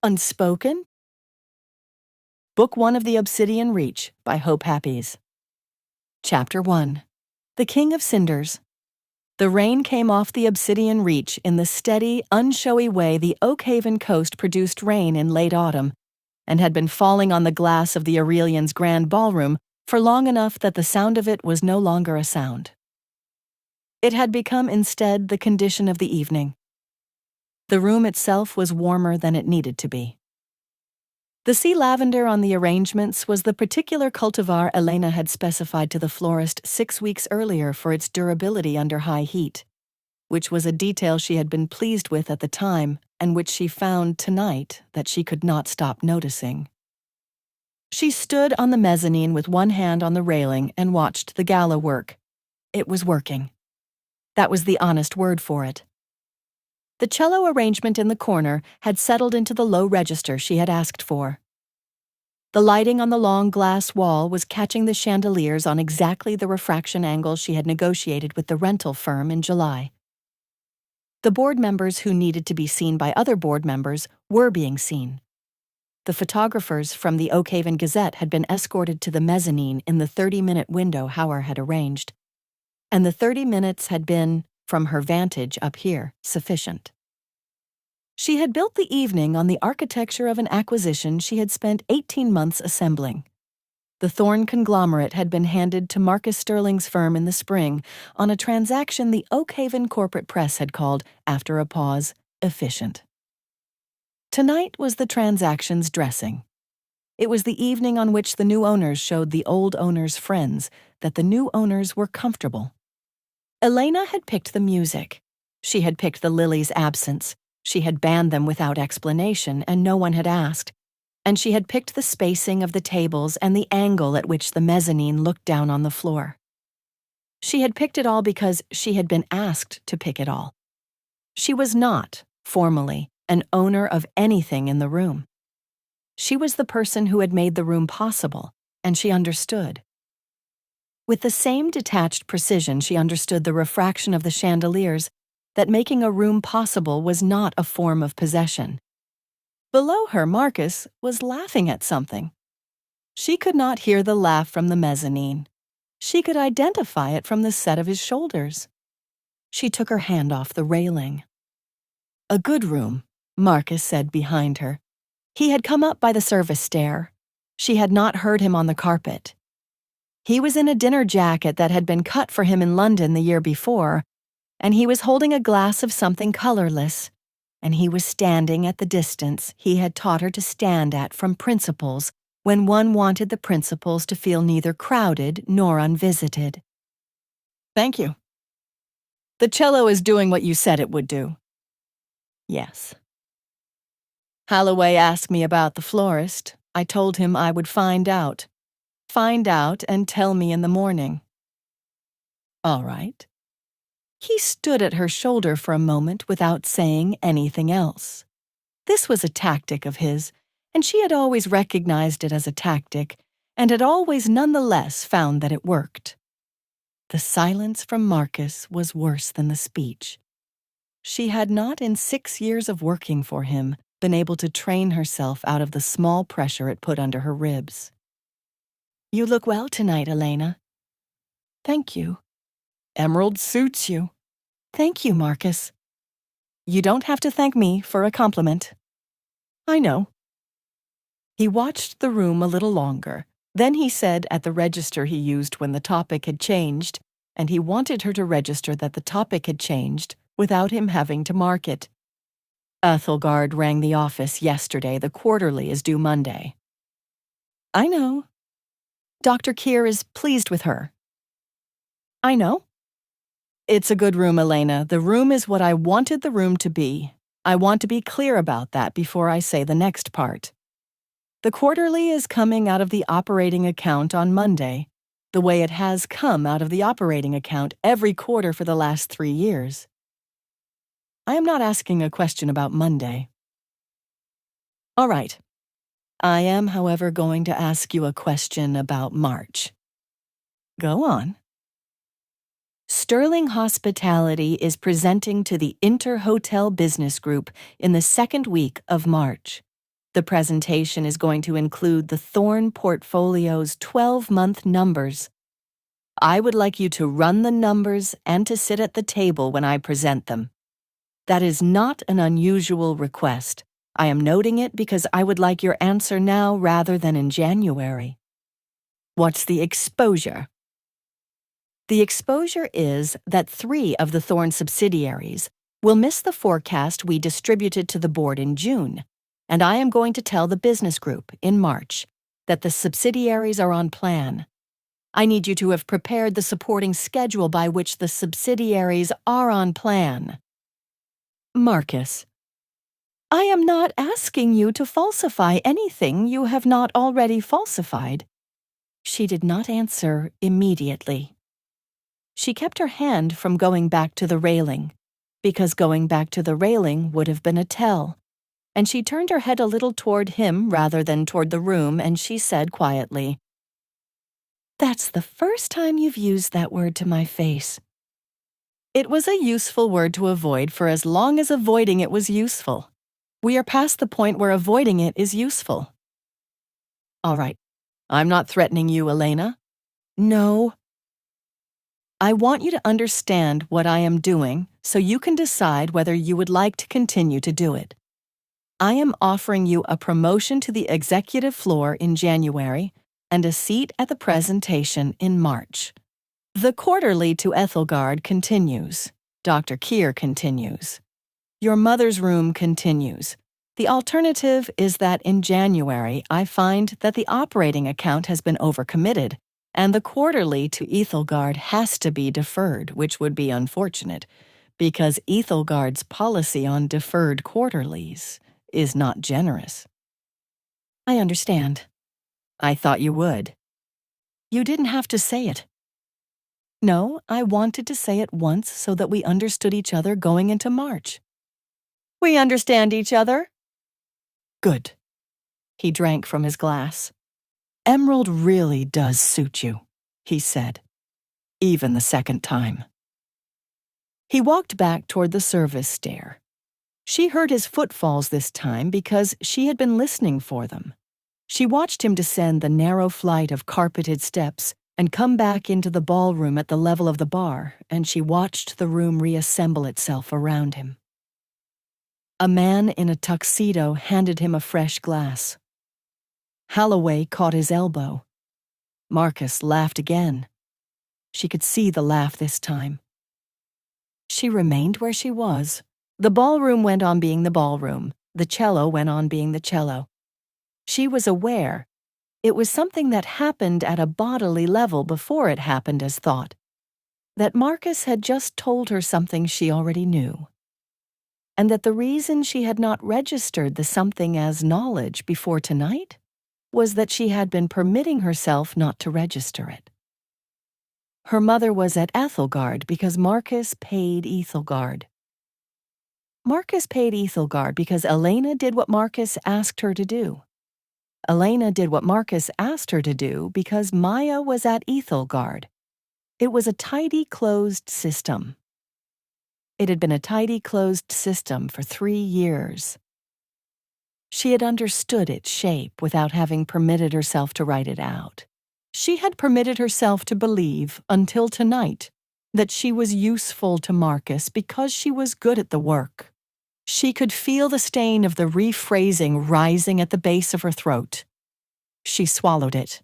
Unspoken? Book 1 of the Obsidian Reach by HopeHappy. Chapter 1. The King of Cinders. The rain came off the Obsidian Reach in the steady, unshowy way the Oakhaven coast produced rain in late autumn, and had been falling on the glass of the Aurelian's grand ballroom for long enough that the sound of it was no longer a sound. It had become instead the condition of the evening. The room itself was warmer than it needed to be. The sea lavender on the arrangements was the particular cultivar Elena had specified to the florist 6 weeks earlier for its durability under high heat, which was a detail she had been pleased with at the time and which she found tonight that she could not stop noticing. She stood on the mezzanine with one hand on the railing and watched the gala work. It was working. That was the honest word for it. The cello arrangement in the corner had settled into the low register she had asked for. The lighting on the long glass wall was catching the chandeliers on exactly the refraction angle she had negotiated with the rental firm in July. The board members who needed to be seen by other board members were being seen. The photographers from the Oakhaven Gazette had been escorted to the mezzanine in the 30-minute window Hauer had arranged, and the 30 minutes had been, from her vantage up here, sufficient. She had built the evening on the architecture of an acquisition she had spent 18 months assembling. The Thorn conglomerate had been handed to Marcus Sterling's firm in the spring on a transaction the Oakhaven corporate press had called, after a pause, efficient. Tonight was the transaction's dressing. It was the evening on which the new owners showed the old owners' friends that the new owners were comfortable. Elena had picked the music. She had picked the Lilies' absence. She had banned them without explanation, and no one had asked. And she had picked the spacing of the tables and the angle at which the mezzanine looked down on the floor. She had picked it all because she had been asked to pick it all. She was not, formally, an owner of anything in the room. She was the person who had made the room possible, and she understood. With the same detached precision she understood the refraction of the chandeliers, that making a room possible was not a form of possession. Below her, Marcus was laughing at something. She could not hear the laugh from the mezzanine. She could identify it from the set of his shoulders. She took her hand off the railing. A good room, Marcus said behind her. He had come up by the service stair. She had not heard him on the carpet. He was in a dinner jacket that had been cut for him in London the year before, and he was holding a glass of something colorless, and he was standing at the distance he had taught her to stand at from principals when one wanted the principals to feel neither crowded nor unvisited. Thank you. The cello is doing what you said it would do. Yes. Holloway asked me about the florist. I told him I would find out. Find out and tell me in the morning. All right. He stood at her shoulder for a moment without saying anything else. This was a tactic of his, and she had always recognized it as a tactic, and had always nonetheless found that it worked. The silence from Marcus was worse than the speech. She had not in 6 years of working for him been able to train herself out of the small pressure it put under her ribs. You look well tonight, Elena. Thank you. Emerald suits you. Thank you, Marcus. You don't have to thank me for a compliment. I know. He watched the room a little longer. Then he said at the register he used when the topic had changed, and he wanted her to register that the topic had changed without him having to mark it. Ethelgard rang the office yesterday. The quarterly is due Monday. I know. Dr. Keir is pleased with her. I know. It's a good room, Elena. The room is what I wanted the room to be. I want to be clear about that before I say the next part. The quarterly is coming out of the operating account on Monday, the way it has come out of the operating account every quarter for the last 3 years. I am not asking a question about Monday. All right. I am, however, going to ask you a question about March. Go on. Sterling Hospitality is presenting to the Inter Hotel Business Group in the 2nd week of March. The presentation is going to include the Thorn Portfolio's 12-month numbers. I would like you to run the numbers and to sit at the table when I present them. That is not an unusual request. I am noting it because I would like your answer now rather than in January. What's the exposure? The exposure is that 3 of the Thorn subsidiaries will miss the forecast we distributed to the board in June, and I am going to tell the business group in March that the subsidiaries are on plan. I need you to have prepared the supporting schedule by which the subsidiaries are on plan. Marcus. I am not asking you to falsify anything you have not already falsified. She did not answer immediately. She kept her hand from going back to the railing, because going back to the railing would have been a tell, and she turned her head a little toward him rather than toward the room, and she said quietly, "That's the first time you've used that word to my face." It was a useful word to avoid for as long as avoiding it was useful. We are past the point where avoiding it is useful. All right. I'm not threatening you, Elena. No. I want you to understand what I am doing so you can decide whether you would like to continue to do it. I am offering you a promotion to the executive floor in January and a seat at the presentation in March. The quarterly to Ethelgard continues. Dr. Keir continues. Your mother's room continues. The alternative is that in January I find that the operating account has been overcommitted, and the quarterly to Ethelgard has to be deferred, which would be unfortunate, because Ethelgard's policy on deferred quarterlies is not generous. I understand. I thought you would. You didn't have to say it. No, I wanted to say it once so that we understood each other going into March. We understand each other? Good. He drank from his glass. Emerald really does suit you, he said, even the second time. He walked back toward the service stair. She heard his footfalls this time because she had been listening for them. She watched him descend the narrow flight of carpeted steps and come back into the ballroom at the level of the bar, and she watched the room reassemble itself around him. A man in a tuxedo handed him a fresh glass. Holloway caught his elbow. Marcus laughed again. She could see the laugh this time. She remained where she was. The ballroom went on being the ballroom. The cello went on being the cello. She was aware. It was something that happened at a bodily level before it happened as thought. That Marcus had just told her something she already knew. And that the reason she had not registered the something as knowledge before tonight was that she had been permitting herself not to register it. Her mother was at Ethelgard because Marcus paid Ethelgard. Marcus paid Ethelgard because Elena did what Marcus asked her to do. Elena did what Marcus asked her to do because Maya was at Ethelgard. It was a tidy closed system. It had been a tidy closed system for 3 years. She had understood its shape without having permitted herself to write it out. She had permitted herself to believe, until tonight, that she was useful to Marcus because she was good at the work. She could feel the stain of the rephrasing rising at the base of her throat. She swallowed it.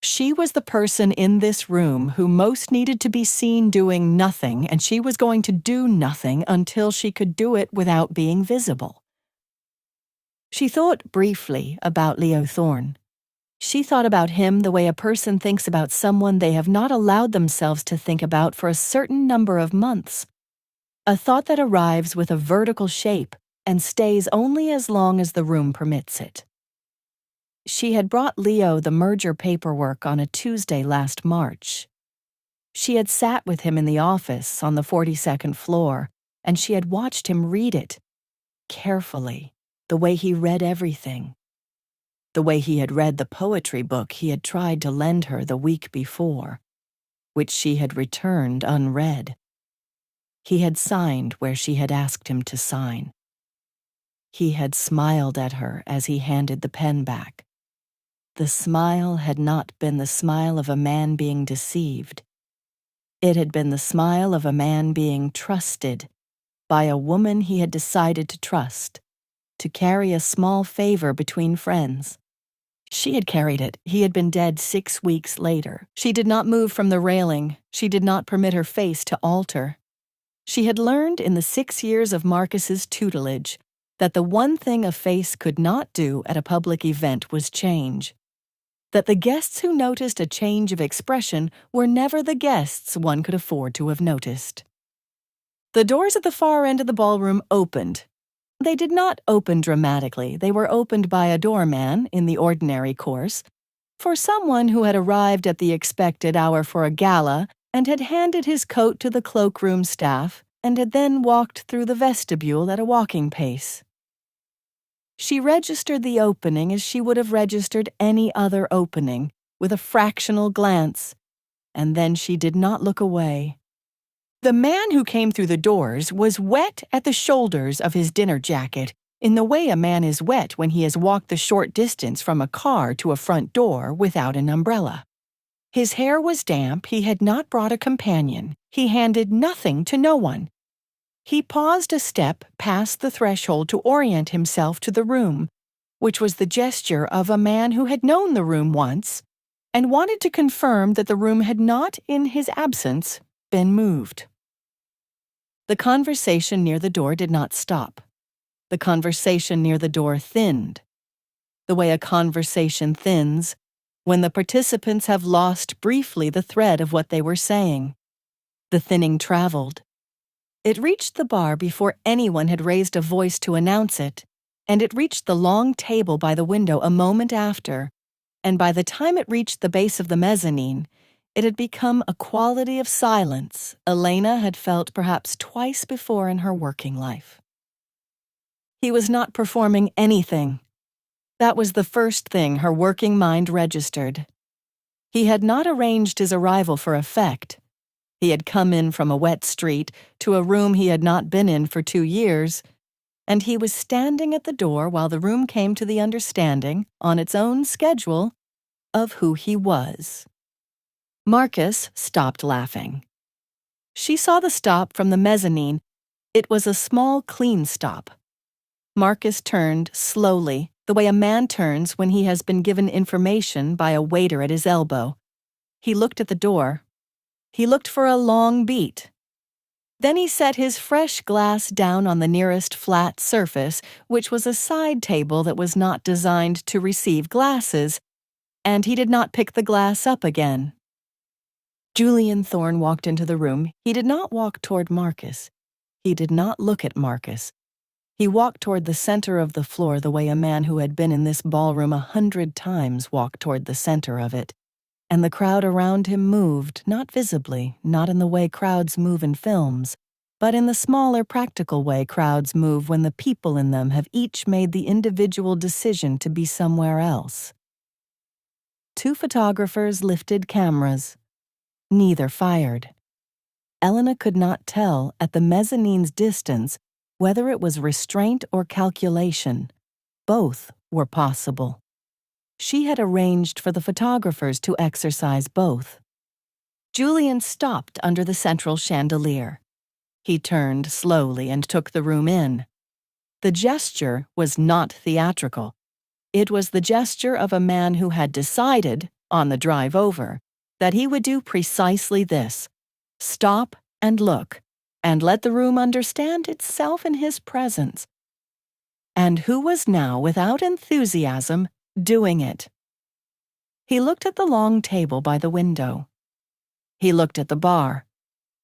She was the person in this room who most needed to be seen doing nothing, and she was going to do nothing until she could do it without being visible. She thought briefly about Leo Thorne. She thought about him the way a person thinks about someone they have not allowed themselves to think about for a certain number of months. A thought that arrives with a vertical shape and stays only as long as the room permits it. She had brought Leo the merger paperwork on a Tuesday last March. She had sat with him in the office on the 42nd floor, and she had watched him read it, carefully. The way he read everything. The way he had read the poetry book he had tried to lend her the week before, which she had returned unread. He had signed where she had asked him to sign. He had smiled at her as he handed the pen back. The smile had not been the smile of a man being deceived. It had been the smile of a man being trusted by a woman he had decided to trust, to carry a small favor between friends. She had carried it. He had been dead 6 weeks later. She did not move from the railing. She did not permit her face to alter. She had learned in the 6 years of Marcus's tutelage that the one thing a face could not do at a public event was change. That the guests who noticed a change of expression were never the guests one could afford to have noticed. The doors at the far end of the ballroom opened. They did not open dramatically. They were opened by a doorman in the ordinary course, for someone who had arrived at the expected hour for a gala and had handed his coat to the cloakroom staff and had then walked through the vestibule at a walking pace. She registered the opening as she would have registered any other opening, with a fractional glance, and then she did not look away. The man who came through the doors was wet at the shoulders of his dinner jacket, in the way a man is wet when he has walked the short distance from a car to a front door without an umbrella. His hair was damp. He had not brought a companion. He handed nothing to no one. He paused a step past the threshold to orient himself to the room, which was the gesture of a man who had known the room once and wanted to confirm that the room had not, in his absence, been moved. The conversation near the door did not stop. The conversation near the door thinned. The way a conversation thins when the participants have lost briefly the thread of what they were saying. The thinning traveled. It reached the bar before anyone had raised a voice to announce it, and it reached the long table by the window a moment after, and by the time it reached the base of the mezzanine, it had become a quality of silence Elena had felt perhaps twice before in her working life. He was not performing anything. That was the first thing her working mind registered. He had not arranged his arrival for effect. He had come in from a wet street to a room he had not been in for 2 years, and he was standing at the door while the room came to the understanding, on its own schedule, of who he was. Marcus stopped laughing. She saw the stop from the mezzanine. It was a small, clean stop. Marcus turned slowly, the way a man turns when he has been given information by a waiter at his elbow. He looked at the door. He looked for a long beat. Then he set his fresh glass down on the nearest flat surface, which was a side table that was not designed to receive glasses, and he did not pick the glass up again. Julian Thorne walked into the room. He did not walk toward Marcus. He did not look at Marcus. He walked toward the center of the floor the way a man who had been in this ballroom 100 times walked toward the center of it. And the crowd around him moved, not visibly, not in the way crowds move in films, but in the smaller practical way crowds move when the people in them have each made the individual decision to be somewhere else. 2 photographers lifted cameras. Neither fired. Elena could not tell at the mezzanine's distance whether it was restraint or calculation. Both were possible. She had arranged for the photographers to exercise both. Julian stopped under the central chandelier. He turned slowly and took the room in. The gesture was not theatrical. It was the gesture of a man who had decided, on the drive over, that he would do precisely this: stop and look, and let the room understand itself in his presence. And who was now, without enthusiasm, doing it? He looked at the long table by the window. He looked at the bar.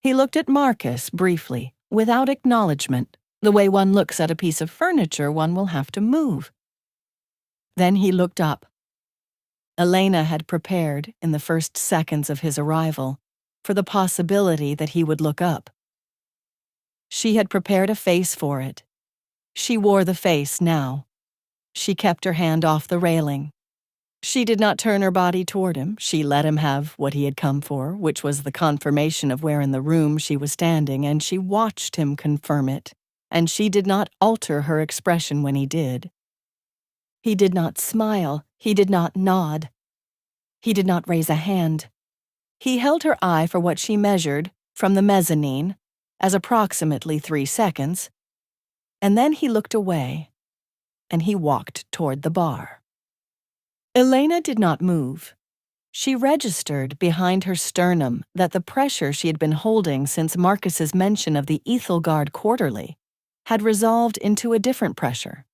He looked at Marcus briefly, without acknowledgement, the way one looks at a piece of furniture one will have to move. Then he looked up. Elena had prepared, in the first seconds of his arrival, for the possibility that he would look up. She had prepared a face for it. She wore the face now. She kept her hand off the railing. She did not turn her body toward him. She let him have what he had come for, which was the confirmation of where in the room she was standing, and she watched him confirm it. and she did not alter her expression when he did. He did not smile, he did not nod. He did not raise a hand. He held her eye for what she measured, from the mezzanine, as approximately 3 seconds, and then he looked away, and he walked toward the bar. Elena did not move. She registered behind her sternum that the pressure she had been holding since Marcus's mention of the Ethelgard Quarterly had resolved into a different pressure,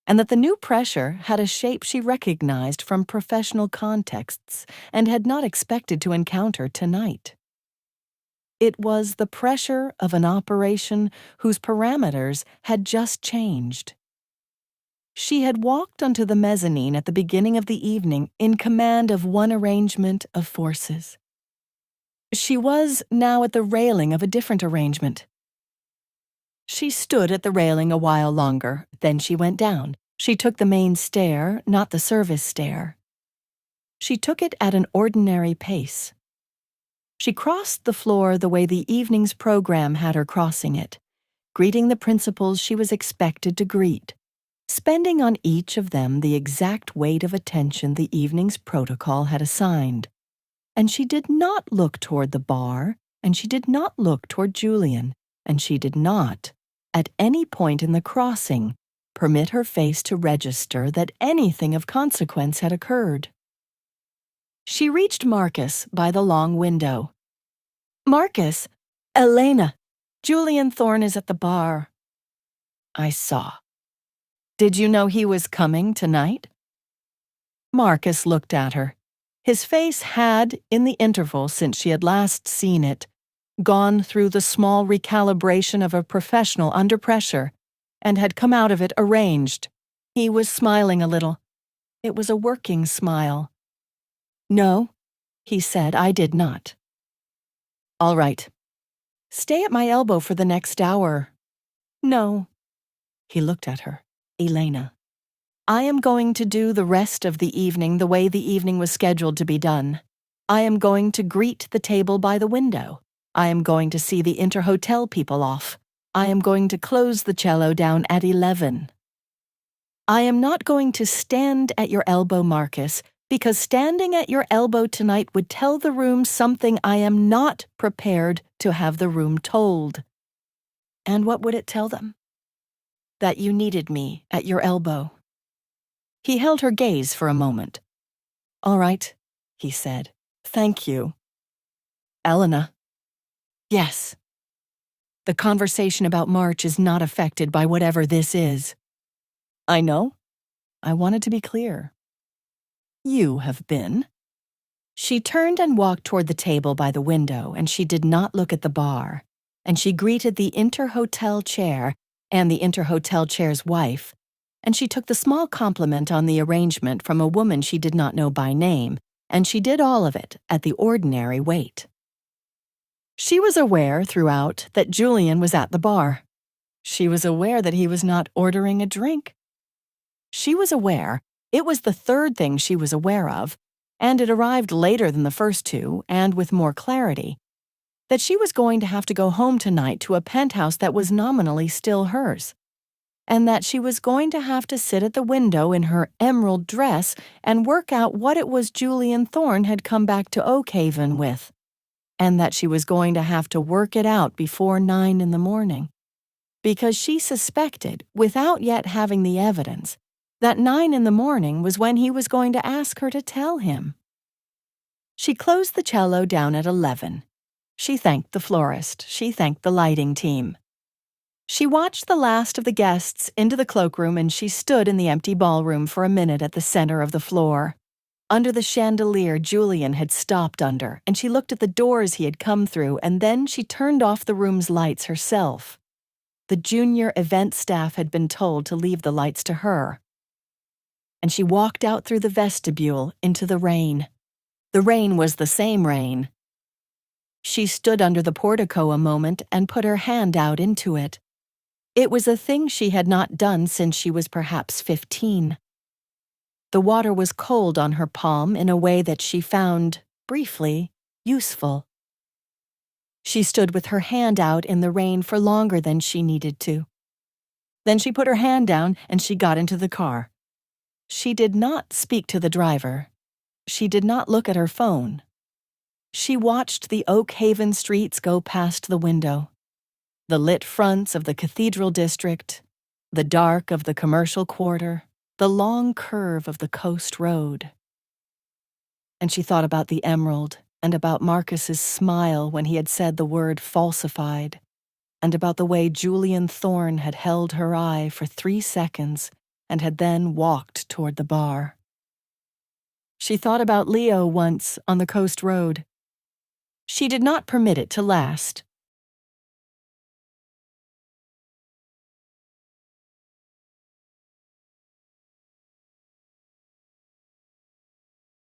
and that the new pressure had a shape she recognized from professional contexts and had not expected to encounter tonight. It was the pressure of an operation whose parameters had just changed. She had walked onto the mezzanine at the beginning of the evening in command of one arrangement of forces. She was now at the railing of a different arrangement. She stood at the railing a while longer, then she went down. She took the main stair, not the service stair. She took it at an ordinary pace. She crossed the floor the way the evening's program had her crossing it, greeting the principals she was expected to greet, spending on each of them the exact weight of attention the evening's protocol had assigned. And she did not look toward the bar, and she did not look toward Julian, and she did not, at any point in the crossing, permit her face to register that anything of consequence had occurred. She reached Marcus by the long window. "Marcus! Elena! Julian Thorne is at the bar." "I saw. Did you know he was coming tonight?" Marcus looked at her. His face had, in the interval since she had last seen it, gone through the small recalibration of a professional under pressure, and had come out of it arranged. He was smiling a little. It was a working smile. "No," he said, "I did not." "All right. Stay at my elbow for the next hour." "No." He looked at her. "Elena, I am going to do the rest of the evening the way the evening was scheduled to be done. I am going to greet the table by the window. I am going to see the inter-hotel people off. I am going to close the cello down at 11. I am not going to stand at your elbow, Marcus, because standing at your elbow tonight would tell the room something I am not prepared to have the room told." "And what would it tell them?" "That you needed me at your elbow." He held her gaze for a moment. "All right," he said. "Thank you." "Elena." "Yes." "The conversation about March is not affected by whatever this is." "I know. I wanted to be clear." "You have been." She turned and walked toward the table by the window, and she did not look at the bar, and she greeted the inter-hotel chair and the inter-hotel chair's wife, and she took the small compliment on the arrangement from a woman she did not know by name, and she did all of it at the ordinary weight. She was aware throughout that Julian was at the bar. She was aware that he was not ordering a drink. She was aware, it was the third thing she was aware of, and it arrived later than the first two and with more clarity, that she was going to have to go home tonight to a penthouse that was nominally still hers, and that she was going to have to sit at the window in her emerald dress and work out what it was Julian Thorne had come back to Oakhaven with, and that she was going to have to work it out before 9 in the morning, because she suspected, without yet having the evidence, that 9 in the morning was when he was going to ask her to tell him. She closed the cello down at 11. She thanked the florist. She thanked the lighting team. She watched the last of the guests into the cloakroom, and she stood in the empty ballroom for a minute at the center of the floor. Under the chandelier Julian had stopped under, and she looked at the doors he had come through, and then she turned off the room's lights herself. The junior event staff had been told to leave the lights to her. And she walked out through the vestibule into the rain. The rain was the same rain. She stood under the portico a moment and put her hand out into it. It was a thing she had not done since she was perhaps 15. The water was cold on her palm in a way that she found, briefly, useful. She stood with her hand out in the rain for longer than she needed to. Then she put her hand down and she got into the car. She did not speak to the driver. She did not look at her phone. She watched the Oak Haven streets go past the window, the lit fronts of the Cathedral District, the dark of the commercial quarter, the long curve of the coast road. And she thought about the emerald and about Marcus's smile when he had said the word falsified, and about the way Julian Thorne had held her eye for 3 seconds and had then walked toward the bar. She thought about Leo once on the coast road. She did not permit it to last.